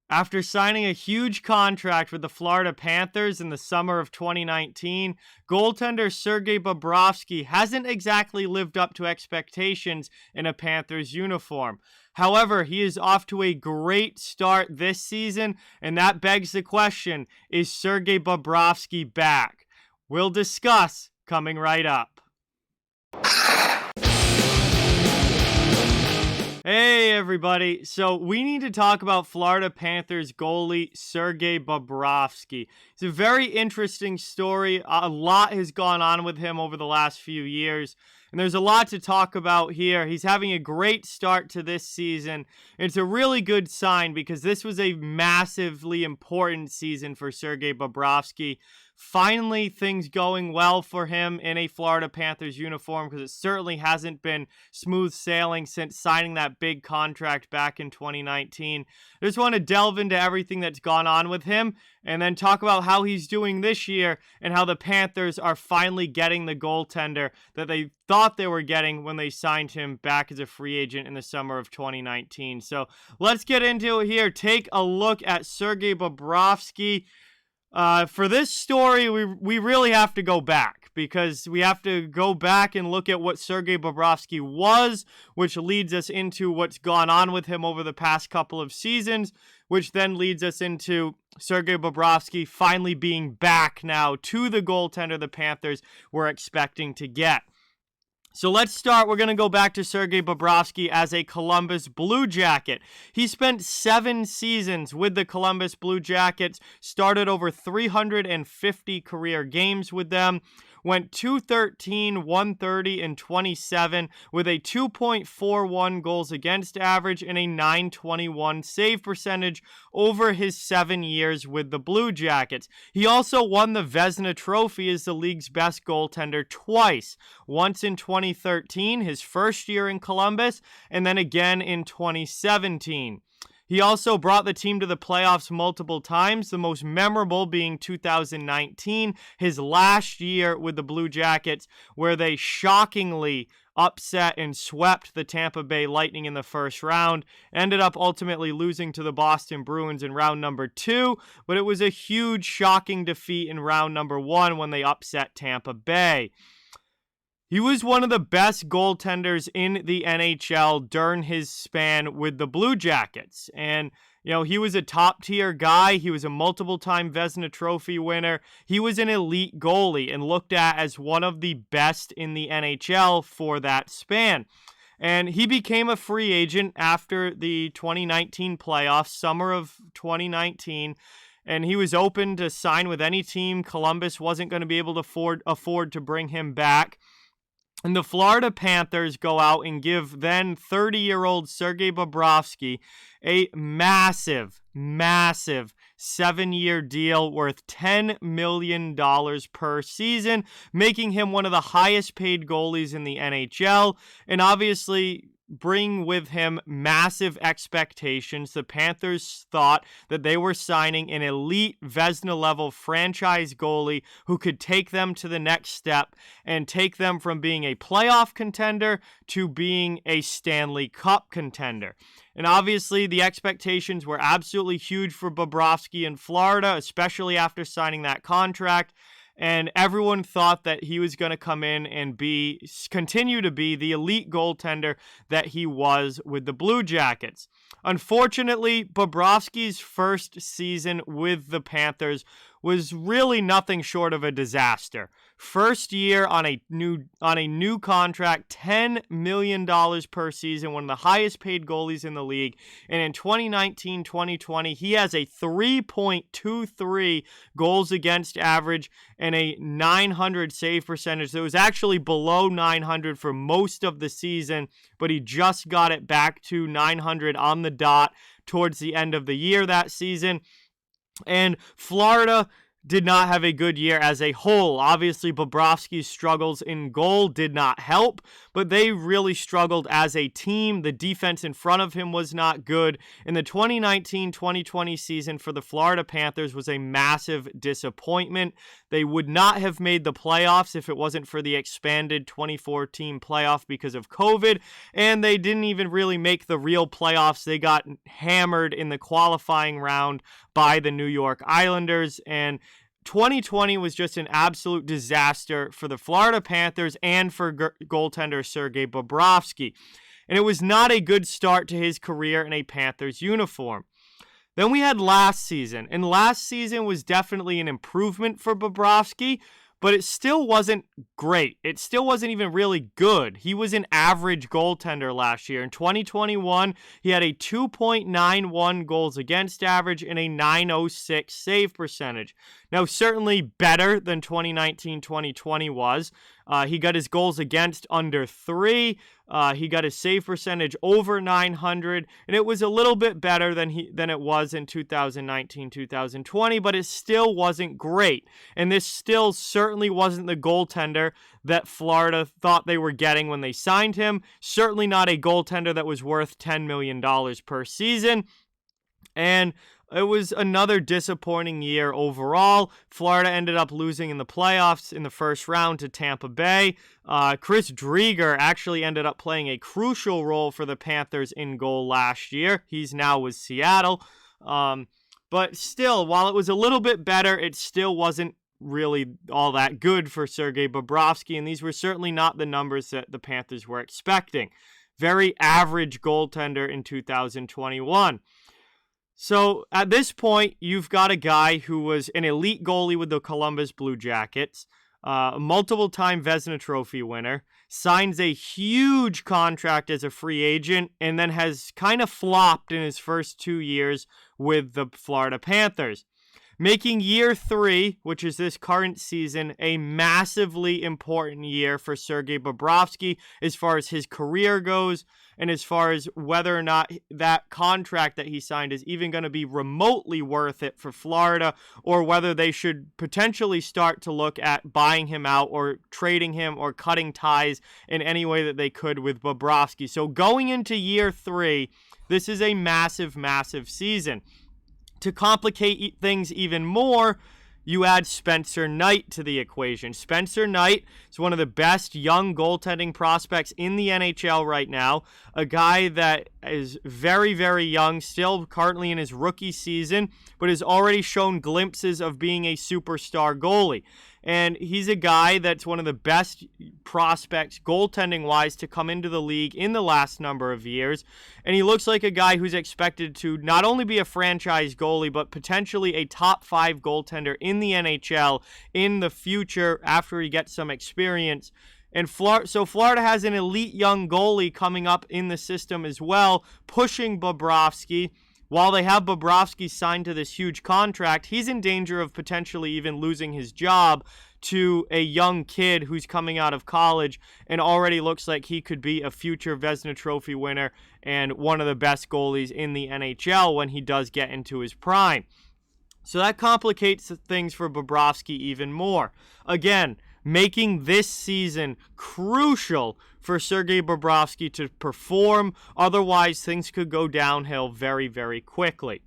After signing a huge contract with the Florida Panthers in the summer of 2019, goaltender Sergei Bobrovsky hasn't exactly lived up to expectations in a Panthers uniform. However, he is off to a great start this season, and that begs the question, is Sergei Bobrovsky back? We'll discuss coming right up. Hey everybody, so we need to talk about Florida Panthers goalie Sergei Bobrovsky. It's a very interesting story. A lot has gone on with him over the last few years, and there's a lot to talk about here. He's having a great start to this season. It's a really good sign because this was a massively important season for Sergei Bobrovsky. Finally, things going well for him in a Florida Panthers uniform, because it certainly hasn't been smooth sailing since signing that big contract back in 2019. I just want to delve into everything that's gone on with him and then talk about how he's doing this year and how the Panthers are finally getting the goaltender that they thought they were getting when they signed him back as a free agent in the summer of 2019. So let's get into it here. Take a look at Sergei Bobrovsky. For this story, we really have to go back, because we have to go back and look at what Sergei Bobrovsky was, which leads us into what's gone on with him over the past couple of seasons, which then leads us into Sergei Bobrovsky finally being back now to the goaltender the Panthers were expecting to get. So let's start. We're going to go back to Sergei Bobrovsky as a Columbus Blue Jacket. He spent 7 seasons with the Columbus Blue Jackets, started over 350 career games with them, went 213, 130, and 27 with a 2.41 goals against average and a 921 save percentage over his 7 years with the Blue Jackets. He also won the Vezina trophy as the league's best goaltender twice, once in 2013, his first year in Columbus, and then again in 2017. He also brought the team to the playoffs multiple times, the most memorable being 2019, his last year with the Blue Jackets, where they shockingly upset and swept the Tampa Bay Lightning in the first round, ended up ultimately losing to the Boston Bruins in round number 2, but it was a huge, shocking defeat in round number 1 when they upset Tampa Bay. He was one of the best goaltenders in the NHL during his span with the Blue Jackets. And, he was a top-tier guy. He was a multiple-time Vezina Trophy winner. He was an elite goalie and looked at as one of the best in the NHL for that span. And he became a free agent after the 2019 playoffs, summer of 2019. And he was open to sign with any team. Columbus wasn't going to be able to afford to bring him back. And the Florida Panthers go out and give then 30-year-old Sergei Bobrovsky a massive 7-year deal worth $10 million per season, making him one of the highest paid goalies in the NHL, and obviously bring with him massive expectations. The Panthers thought that they were signing an elite Vezina-level franchise goalie who could take them to the next step and take them from being a playoff contender to being a Stanley Cup contender. And obviously, the expectations were absolutely huge for Bobrovsky in Florida, especially after signing that contract. And everyone thought that he was going to come in and continue to be the elite goaltender that he was with the Blue Jackets. Unfortunately, Bobrovsky's first season with the Panthers was really nothing short of a disaster. First year on a new contract, $10 million per season, one of the highest paid goalies in the league. And in 2019-2020, he has a 3.23 goals against average and a 900 save percentage. That was actually below 900 for most of the season, but he just got it back to 900 on the dot towards the end of the year that season. And Florida did not have a good year as a whole. Obviously, Bobrovsky's struggles in goal did not help, but they really struggled as a team. The defense in front of him was not good. And the 2019-2020 season for the Florida Panthers was a massive disappointment. They would not have made the playoffs if it wasn't for the expanded 24-team playoff because of COVID, and they didn't even really make the real playoffs. They got hammered in the qualifying round by the New York Islanders, and 2020 was just an absolute disaster for the Florida Panthers and for goaltender Sergei Bobrovsky. And it was not a good start to his career in a Panthers uniform. Then we had last season, and last season was definitely an improvement for Bobrovsky, but it still wasn't great. It still wasn't even really good. He was an average goaltender last year. In 2021, he had a 2.91 goals against average and a 906 save percentage. Now, certainly better than 2019-2020 was. He got his goals against under 3. He got his save percentage over 900, and it was a little bit better than it was in 2019-2020, but it still wasn't great. And this still certainly wasn't the goaltender that Florida thought they were getting when they signed him. Certainly not a goaltender that was worth $10 million per season. And it was another disappointing year overall. Florida ended up losing in the playoffs in the first round to Tampa Bay. Chris Driedger actually ended up playing a crucial role for the Panthers in goal last year. He's now with Seattle. But still, while it was a little bit better, it still wasn't really all that good for Sergei Bobrovsky, and these were certainly not the numbers that the Panthers were expecting. Very average goaltender in 2021. So at this point, you've got a guy who was an elite goalie with the Columbus Blue Jackets, a multiple-time Vezina Trophy winner, signs a huge contract as a free agent, and then has kind of flopped in his first 2 years with the Florida Panthers, making year 3, which is this current season, a massively important year for Sergei Bobrovsky as far as his career goes, and as far as whether or not that contract that he signed is even going to be remotely worth it for Florida, or whether they should potentially start to look at buying him out or trading him or cutting ties in any way that they could with Bobrovsky. So going into year 3, this is a massive, massive season. To complicate things even more, you add Spencer Knight to the equation. Spencer Knight is one of the best young goaltending prospects in the NHL right now. A guy that is very, very young, still currently in his rookie season, but has already shown glimpses of being a superstar goalie. And he's a guy that's one of the best prospects, goaltending-wise, to come into the league in the last number of years. And he looks like a guy who's expected to not only be a franchise goalie, but potentially a top 5 goaltender in the NHL in the future after he gets some experience. And so Florida has an elite young goalie coming up in the system as well, pushing Bobrovsky. While they have Bobrovsky signed to this huge contract, he's in danger of potentially even losing his job to a young kid who's coming out of college and already looks like he could be a future Vezina Trophy winner and one of the best goalies in the NHL when he does get into his prime. So that complicates things for Bobrovsky even more. Again, making this season crucial for Sergei Bobrovsky to perform. Otherwise, things could go downhill very, very quickly.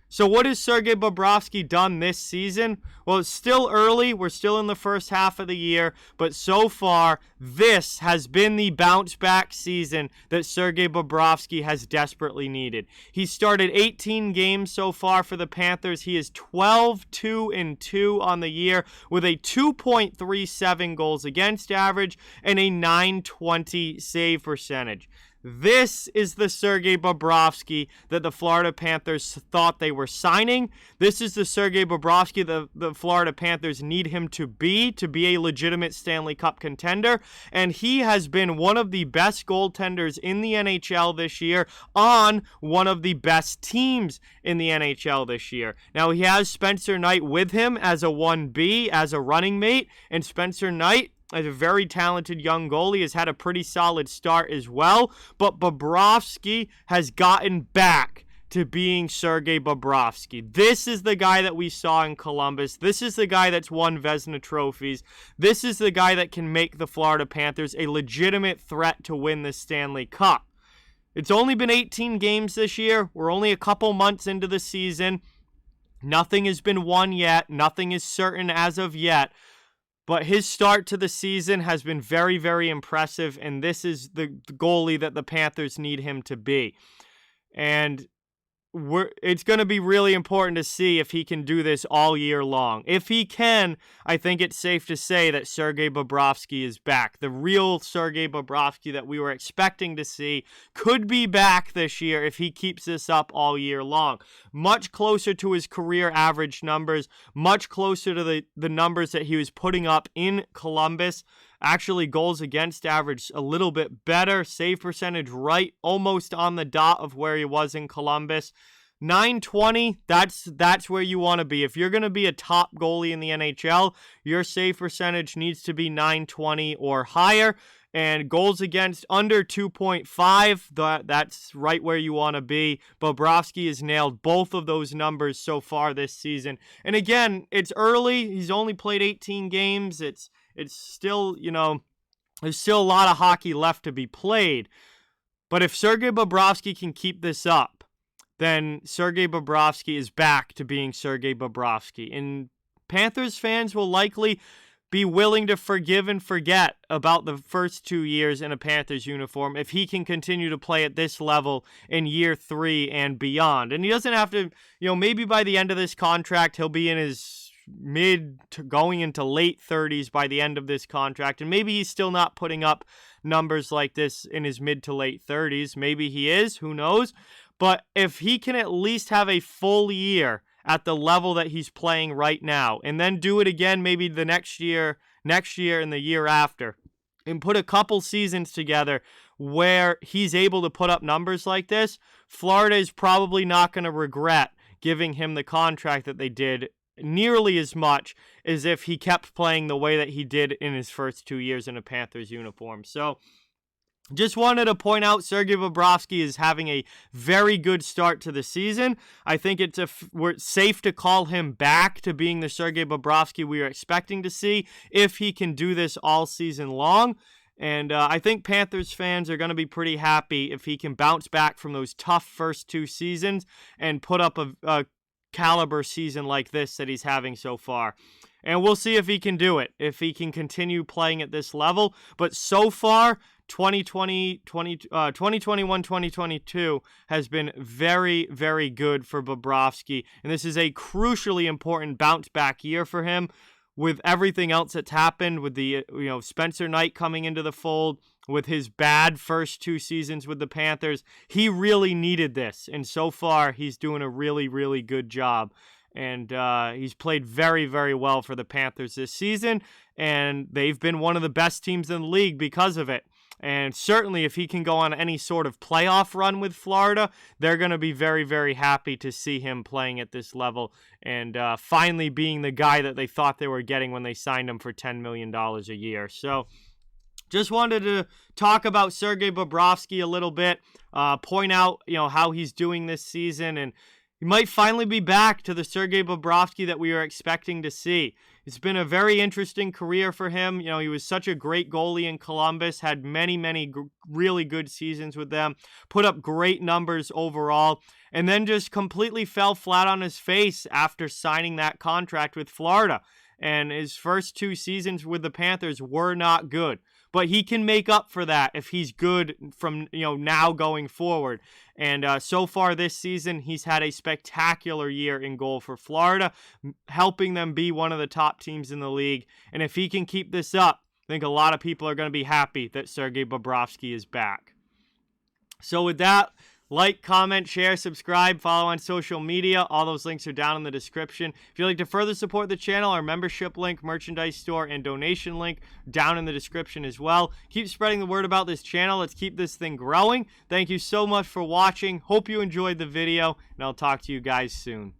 So what has Sergei Bobrovsky done this season? Well, it's still early. We're still in the first half of the year. But so far, this has been the bounce-back season that Sergei Bobrovsky has desperately needed. He started 18 games so far for the Panthers. He is 12-2-2 on the year with a 2.37 goals against average and a 920 save percentage. This is the Sergei Bobrovsky that the Florida Panthers thought they were signing. This is the Sergei Bobrovsky the Florida Panthers need him to be a legitimate Stanley Cup contender. And he has been one of the best goaltenders in the NHL this year on one of the best teams in the NHL this year. Now, he has Spencer Knight with him as a 1B, as a running mate, and Spencer Knight, as a very talented young goalie, has had a pretty solid start as well. But Bobrovsky has gotten back to being Sergei Bobrovsky. This is the guy that we saw in Columbus. This is the guy that's won Vezina trophies. This is the guy that can make the Florida Panthers a legitimate threat to win the Stanley Cup. It's only been 18 games this year. We're only a couple months into the season. Nothing has been won yet. Nothing is certain as of yet. But his start to the season has been very, very impressive, and this is the goalie that the Panthers need him to be. And it's going to be really important to see if he can do this all year long. If he can, I think it's safe to say that Sergei Bobrovsky is back. The real Sergei Bobrovsky that we were expecting to see could be back this year if he keeps this up all year long. Much closer to his career average numbers, much closer to the numbers that he was putting up in Columbus. Actually, goals against average a little bit better. Save percentage right almost on the dot of where he was in Columbus. 920, that's where you want to be. If you're going to be a top goalie in the NHL, your save percentage needs to be 920 or higher. And goals against under 2.5, that's right where you want to be. Bobrovsky has nailed both of those numbers so far this season. And again, it's early. He's only played 18 games. It's still, there's still a lot of hockey left to be played. But if Sergei Bobrovsky can keep this up, then Sergei Bobrovsky is back to being Sergei Bobrovsky. And Panthers fans will likely be willing to forgive and forget about the first 2 years in a Panthers uniform if he can continue to play at this level in year 3 and beyond. And he doesn't have to, maybe by the end of this contract, he'll be in his mid to going into late 30s by the end of this contract. And maybe he's still not putting up numbers like this in his mid to late 30s. Maybe he is, who knows? But if he can at least have a full year at the level that he's playing right now, and then do it again maybe the next year, and the year after, and put a couple seasons together where he's able to put up numbers like this, Florida is probably not going to regret giving him the contract that they did nearly as much as if he kept playing the way that he did in his first 2 years in a Panthers uniform. So just wanted to point out Sergei Bobrovsky is having a very good start to the season. I think we're safe to call him back to being the Sergei Bobrovsky we are expecting to see if he can do this all season long. And I think Panthers fans are going to be pretty happy if he can bounce back from those tough first 2 seasons and put up a caliber season like this that he's having so far. And we'll see if he can do it, if he can continue playing at this level. But so far, 2021, 2022 has been very, very good for Bobrovsky. And this is a crucially important bounce back year for him with everything else that's happened, with the Spencer Knight coming into the fold, with his bad first 2 seasons with the Panthers. He really needed this. And so far, he's doing a really, really good job. And he's played very, very well for the Panthers this season. And they've been one of the best teams in the league because of it. And certainly if he can go on any sort of playoff run with Florida, they're going to be very, very happy to see him playing at this level and finally being the guy that they thought they were getting when they signed him for $10 million a year. So just wanted to talk about Sergei Bobrovsky a little bit, point out, how he's doing this season, and he might finally be back to the Sergei Bobrovsky that we were expecting to see. It's been a very interesting career for him. He was such a great goalie in Columbus, had many, many really good seasons with them, put up great numbers overall, and then just completely fell flat on his face after signing that contract with Florida. And his first 2 seasons with the Panthers were not good. But he can make up for that if he's good from now going forward. And so far this season, he's had a spectacular year in goal for Florida, helping them be one of the top teams in the league. And if he can keep this up, I think a lot of people are going to be happy that Sergei Bobrovsky is back. So with that, like, comment, share, subscribe, follow on social media. All those links are down in the description. If you'd like to further support the channel, our membership link, merchandise store, and donation link down in the description as well. Keep spreading the word about this channel. Let's keep this thing growing. Thank you so much for watching. Hope you enjoyed the video, and I'll talk to you guys soon.